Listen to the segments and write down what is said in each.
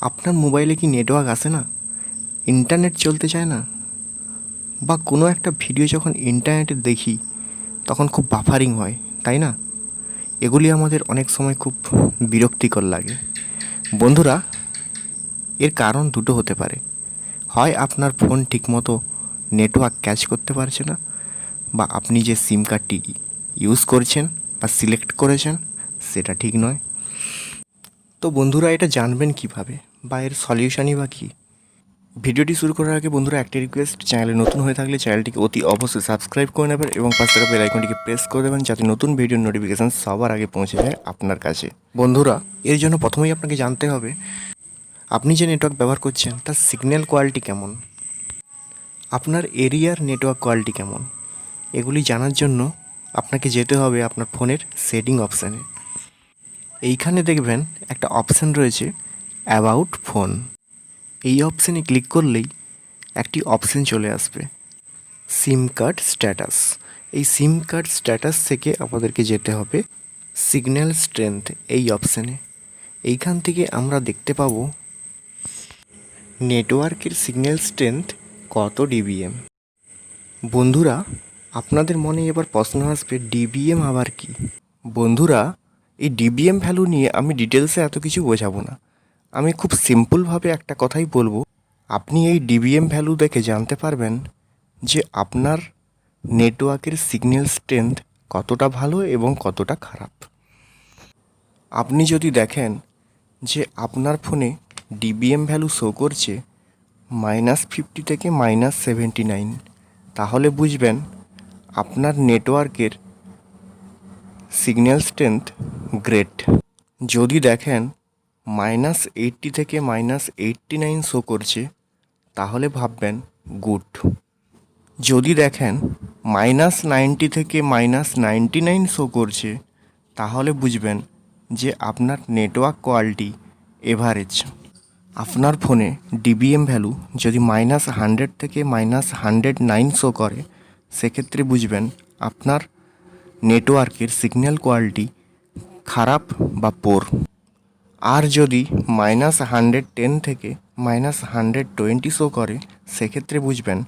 আপনার মোবাইলে কি নেটওয়ার্ক আসে না, ইন্টারনেট চলতে চায় না, বা কোনো একটা ভিডিও যখন ইন্টারনেটে দেখি তখন খুব বাফারিং হয়, তাই না? এগুলি আমাদের অনেক সময় খুব বিরক্তিকর লাগে। বন্ধুরা, এর কারণ দুটো হতে পারে। হয় আপনার ফোন ঠিকমতো নেটওয়ার্ক ক্যাচ করতে পারছে না, বা আপনি যে সিম কার্ডটি ইউজ করছেন বা সিলেক্ট করেছেন সেটা ঠিক নয়। তো বন্ধুরা, এটা জানবেন কিভাবে, বা এর সলিউশনই বা কী? ভিডিওটি শুরু করার আগে বন্ধুরা একটা রিকোয়েস্ট, চ্যানেলে নতুন হয়ে থাকলে চ্যানেলটিকে অতি অবশ্যই সাবস্ক্রাইব করে নেবেন এবং পাশে থাকা বেল আইকনটিকে প্রেস করে দেবেন যাতে নতুন ভিডিওর নোটিফিকেশান সবার আগে পৌঁছে যায় আপনার কাছে। বন্ধুরা, এর জন্য প্রথমেই আপনাকে জানতে হবে আপনি যে নেটওয়ার্ক ব্যবহার করছেন তার সিগন্যাল কোয়ালিটি কেমন, আপনার এরিয়ার নেটওয়ার্ক কোয়ালিটি কেমন। এগুলি জানার জন্য আপনাকে যেতে হবে আপনার ফোনের সেটিং অপশানে। এইখানে দেখবেন একটা অপশান রয়েছে অ্যাবাউট ফোন। এই অপশানে ক্লিক করলেই একটি অপশান চলে আসবে সিম কার্ড স্ট্যাটাস। এই সিম কার্ড স্ট্যাটাস থেকে আমাদেরকে যেতে হবে সিগন্যাল স্ট্রেংথ এই অপশানে। এইখান থেকে আমরা দেখতে পাবো নেটওয়ার্কের সিগন্যাল স্ট্রেংথ কত ডিবিএম। বন্ধুরা, আপনাদের মনে এবার প্রশ্ন আসবে ডিবিএম আবার কি? বন্ধুরা, এই ডিবিএম ভ্যালু নিয়ে আমি ডিটেলসে এত কিছু বোঝাবো না। আমি খুব সিম্পলভাবে একটা কথাই বলবো। আপনি এই ডিবিএম ভ্যালু দেখে জানতে পারবেন যে আপনার নেটওয়ার্কের সিগন্যাল স্ট্রেংথ কতটা ভালো এবং কতটা খারাপ। আপনি যদি দেখেন যে আপনার ফোনে ডিবিএম ভ্যালু শো করছে -50 থেকে -79, তাহলে বুঝবেন আপনার নেটওয়ার্কের সিগন্যাল স্ট্রেংথ গ্রেট। যদি দেখেন -80 থেকে -89 শো করছে, তাহলে ভাববেন গুড। যদি দেখেন -90 থেকে -99 শো করছে, তাহলে বুঝবেন যে আপনার নেটওয়ার্ক কোয়ালিটি এভারেজ। আপনার ফোনে ডিবিএম ভ্যালু যদি -100 থেকে -109 শো করে, সেক্ষেত্রে বুঝবেন আপনার নেটওয়ার্কের সিগন্যাল কোয়ালিটি খারাপ বা পোর। আর যদি -110 থেকে -120 শো করে, সেক্ষেত্রে বুঝবেন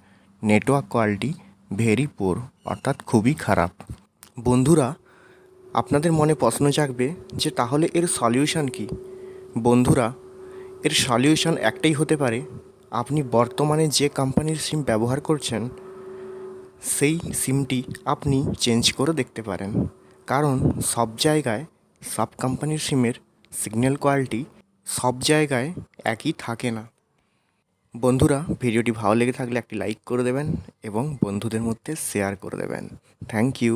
নেটওয়ার্ক কোয়ালিটি ভেরি পোর, অর্থাৎ খুবই খারাপ। বন্ধুরা, আপনাদের মনে প্রশ্ন জাগবে যে তাহলে এর সলিউশন কী? বন্ধুরা, এর সলিউশন একটাই হতে পারে, আপনি বর্তমানে যে কোম্পানির সিম ব্যবহার করছেন সেই সিমটি আপনি চেঞ্জ করে দেখতে পারেন। কারণ সব জায়গায় সব কোম্পানির সিমের সিগন্যাল কোয়ালিটি সব জায়গায় একই থাকে না। বন্ধুরা, ভিডিওটি ভালো লেগে থাকলে একটি লাইক করে দেবেন এবং বন্ধুদের মধ্যে শেয়ার করে দেবেন। Thank you.